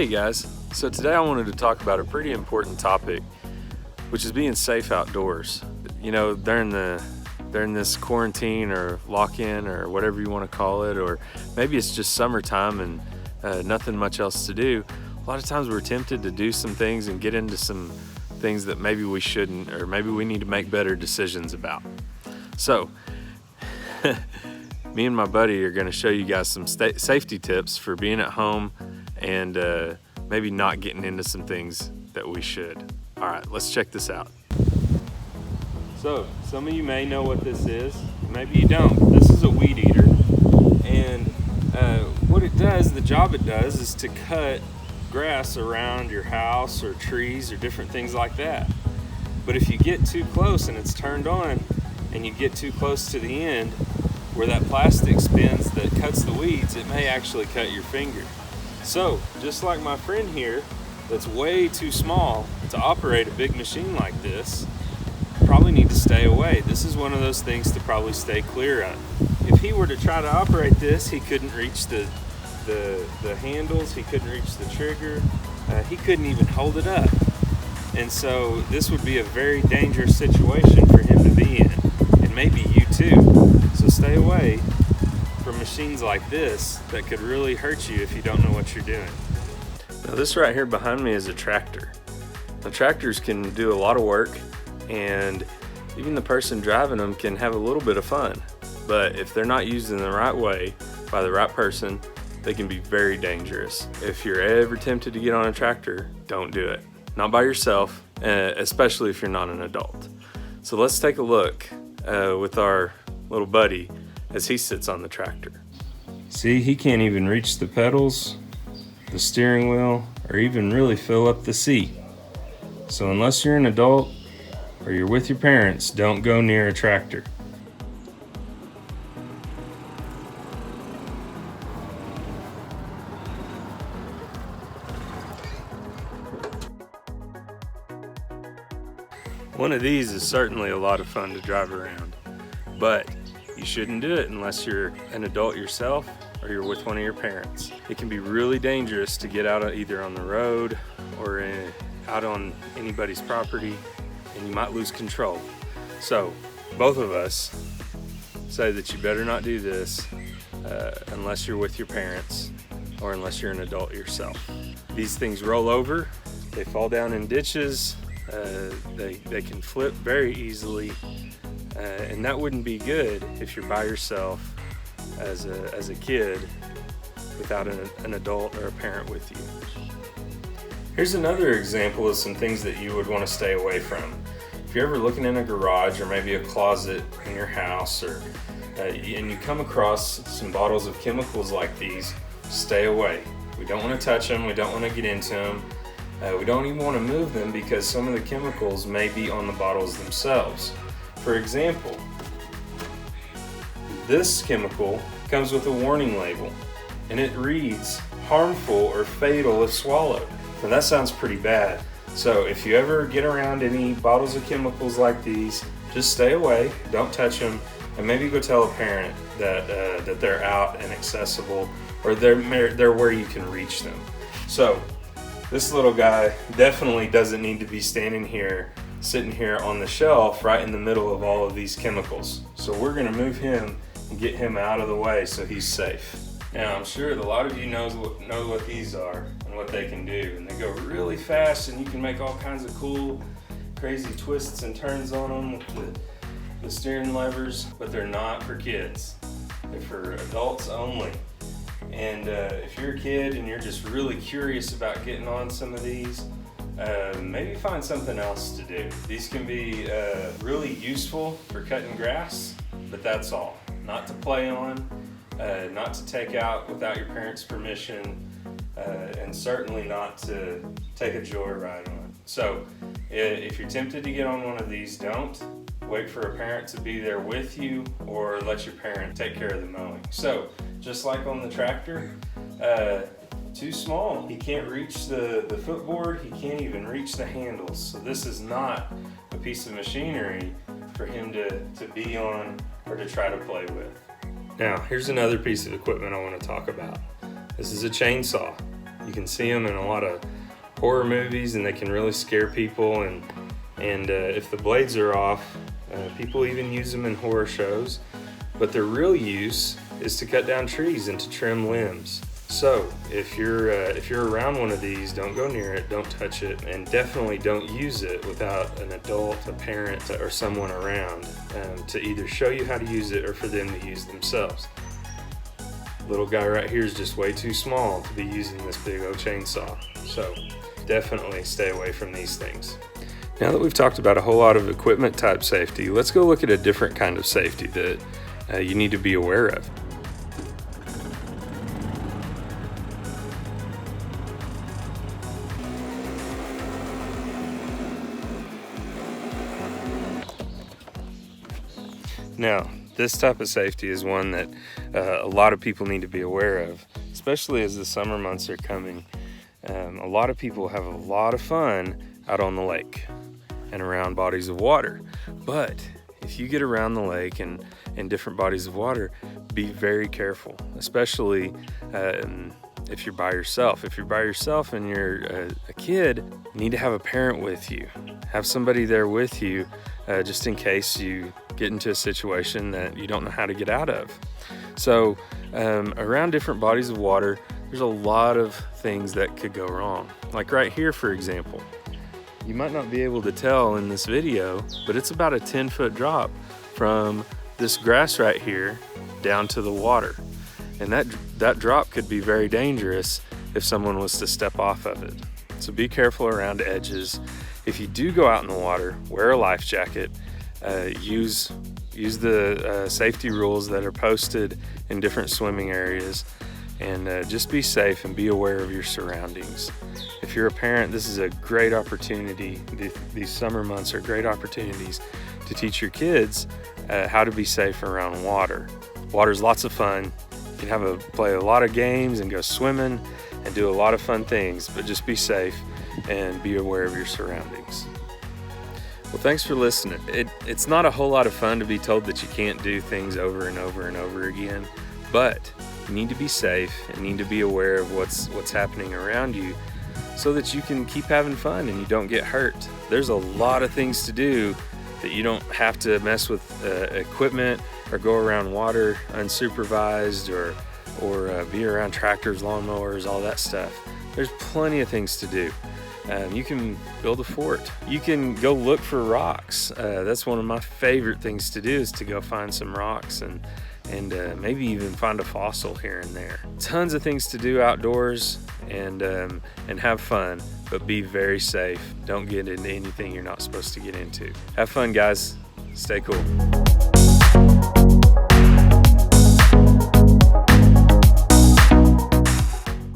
Hey guys, so today I wanted to talk about a pretty important topic, which is being safe outdoors. You know, during this quarantine or lock-in or whatever you want to call it, or maybe it's just summertime and nothing much else to do. A lot of times we're tempted to do some things and get into some things that maybe we shouldn't, or maybe we need to make better decisions about. So me and my buddy are going to show you guys some safety tips for being at home and maybe not getting into some things that we should. All right, let's check this out. So some of you may know what this is, maybe you don't. This is a weed eater, and what it does, the job it does, is to cut grass around your house or trees or different things like that. But if you get too close and it's turned on and you get too close to the end where that plastic spins that cuts the weeds, it may actually cut your finger. So just like my friend here that's way too small to operate a big machine like this, you probably need to stay away. This is one of those things to probably stay clear of. If he were to try to operate this, he couldn't reach the handles, he couldn't reach the trigger, he couldn't even hold it up. And so this would be a very dangerous situation for him to be in, and maybe you too. So stay away from machines like this that could really hurt you if you don't know what you're doing. Now this right here behind me is a tractor. Now tractors can do a lot of work, and even the person driving them can have a little bit of fun. But if they're not used in the right way by the right person, they can be very dangerous. If you're ever tempted to get on a tractor, don't do it. Not by yourself, especially if you're not an adult. So let's take a look with our little buddy as he sits on the tractor. See, he can't even reach the pedals, the steering wheel, or even really fill up the seat. So unless you're an adult or you're with your parents, don't go near a tractor. One of these is certainly a lot of fun to drive around, but you shouldn't do it unless you're an adult yourself or you're with one of your parents. It can be really dangerous to get out either on the road or out on anybody's property, and you might lose control. So both of us say that you better not do this unless you're with your parents or unless you're an adult yourself. These things roll over, they fall down in ditches, they can flip very easily, and that wouldn't be good if you're by yourself as a kid without an adult or a parent with you. Here's another example of some things that you would want to stay away from. If you're ever looking in a garage or maybe a closet in your house, and you come across some bottles of chemicals like these, stay away. We don't want to touch them, we don't want to get into them. We don't even want to move them because some of the chemicals may be on the bottles themselves. For example, this chemical comes with a warning label, and it reads, harmful or fatal if swallowed. Now that sounds pretty bad. So if you ever get around any bottles of chemicals like these, just stay away, don't touch them, and maybe go tell a parent that they're out and accessible, or they're where you can reach them. So this little guy definitely doesn't need to be sitting here on the shelf right in the middle of all of these chemicals. So we're gonna move him and get him out of the way so he's safe. Now I'm sure that a lot of you know what these are and what they can do. And they go really fast, and you can make all kinds of cool, crazy twists and turns on them with the steering levers, but they're not for kids. They're for adults only. And if you're a kid and you're just really curious about getting on some of these, maybe find something else to do. These can be really useful for cutting grass, but that's all. Not to play on, not to take out without your parents' permission, and certainly not to take a joyride on. So if you're tempted to get on one of these, don't. Wait for a parent to be there with you, or let your parent take care of the mowing. So just like on the tractor, too small. He can't reach the footboard, he can't even reach the handles. So this is not a piece of machinery for him to be on or to try to play with. Now, here's another piece of equipment I want to talk about. This is a chainsaw. You can see them in a lot of horror movies, and they can really scare people. And if the blades are off, people even use them in horror shows. But their real use is to cut down trees and to trim limbs. So if you're around one of these, don't go near it, don't touch it, and definitely don't use it without an adult, a parent, or someone around to either show you how to use it or for them to use themselves. Little guy right here is just way too small to be using this big old chainsaw. So definitely stay away from these things. Now that we've talked about a whole lot of equipment type safety, let's go look at a different kind of safety that you need to be aware of. Now, this type of safety is one that a lot of people need to be aware of, especially as the summer months are coming. A lot of people have a lot of fun out on the lake and around bodies of water. But if you get around the lake and different bodies of water, be very careful, especially if you're by yourself. If you're by yourself and you're a kid, you need to have a parent with you. Have somebody there with you just in case you get into a situation that you don't know how to get out of. So around different bodies of water, there's a lot of things that could go wrong. Like right here, for example, you might not be able to tell in this video, but it's about a 10-foot drop from this grass right here down to the water. And that drop could be very dangerous if someone was to step off of it. So be careful around edges. If you do go out in the water, wear a life jacket. Use the safety rules that are posted in different swimming areas, and just be safe and be aware of your surroundings. If you're a parent, this is a great opportunity. These summer months are great opportunities to teach your kids how to be safe around water. Water's lots of fun. You can play a lot of games and go swimming and do a lot of fun things, but just be safe and be aware of your surroundings. Well, thanks for listening. It's not a whole lot of fun to be told that you can't do things over and over and over again, but you need to be safe and need to be aware of what's happening around you so that you can keep having fun and you don't get hurt. There's a lot of things to do that you don't have to mess with equipment or go around water unsupervised or be around tractors, lawnmowers, all that stuff. There's plenty of things to do. You can build a fort. You can go look for rocks. That's one of my favorite things to do, is to go find some rocks and maybe even find a fossil here and there. Tons of things to do outdoors and have fun, but be very safe. Don't get into anything you're not supposed to get into. Have fun, guys. Stay cool.